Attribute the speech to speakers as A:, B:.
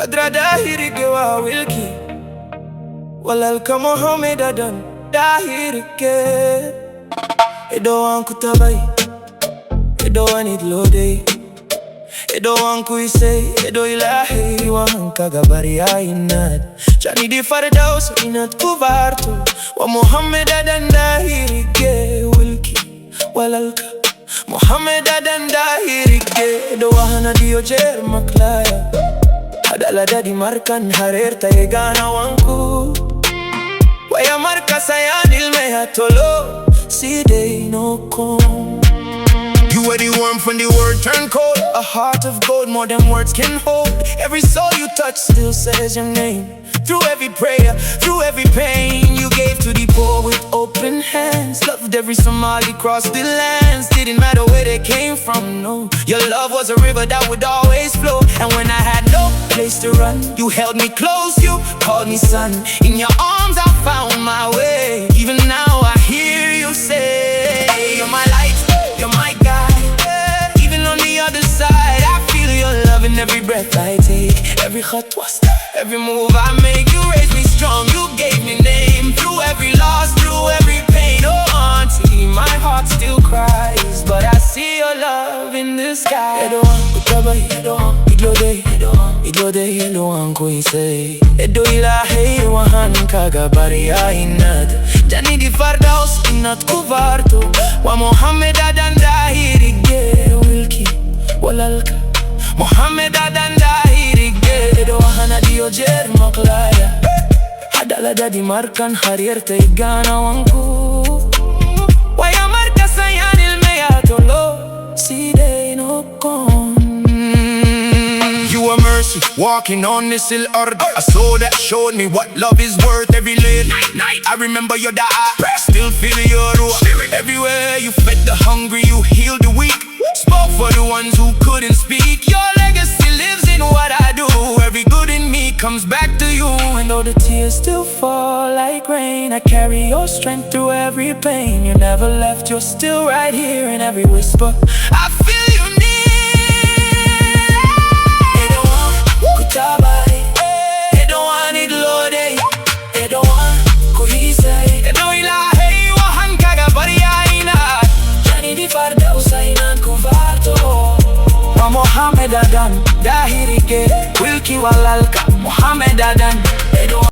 A: khadra dahir ke wilki, walalka Mohamed Adan dahir ke. Edo wanku tabai, edo wanid lode, edo wanku isay, edo ilahi wanka gabari ainad. Jani di fardaus inat kuvarto, wa Mohamed Adan dahir ke wilki, walalka Mohamed Adan dahir ke. Edo wahana dio jer maklaya, adala dadi markan harer taegana wanku. Waya marka sayanil meha tolo, cige no kom. You were the warmth when the word turned cold. A heart of gold, more than words can hold. Every soul you touch still says your name. Through every prayer, through every pain, you gave to the poor with open hands. Loved every Somali crossed the lands. Didn't matter where they came from, no. Your love was a river that would always flow. And when I had no place to run, you held me close, you called me son. In your arms I found my way. Even now I hear you say, you're my light, you're my guide. Even on the other side, I feel your love in every breath I take. Every khatwa, every move I make. You raised me strong, you gave me name. Through every loss, through every pain. Oh auntie, my heart still cries, but I see your love in the sky. Edo wanku tabai, iglode, edo wanku isay, edo ilahi wahanka gabari ainad. Jani di fardaus inat kuvarto, wa Mohamed Adan dahir ke wilki, walalka Mohamed Adan dahir ke. Edo wahana dio jer maklaya, adala dadi markan harir taegana wanku. Waya marka sayanil meya tolo, cige no kom. You were mercy, walking on this hill earth. A soul that showed me what love is worth. Every late night, I remember your da'ah. Still feel your ruah. Everywhere you fed the hungry, you healed the weak. Spoke for the ones who couldn't speak. Your legacy lives in what I do. Every good in me comes back to you. And though the tears still fall like rain, I carry your strength through every pain. You never left, you're still right here in every whisper. I feel you near. Edo wanku tabai, edo wanid lode, edo wanku isay, edo ilahi wahanka gabari ainad. Jani di fardaus inat kuvarto, wa Mohamed Adan dahir ke wilki, walalka Mohamed Adan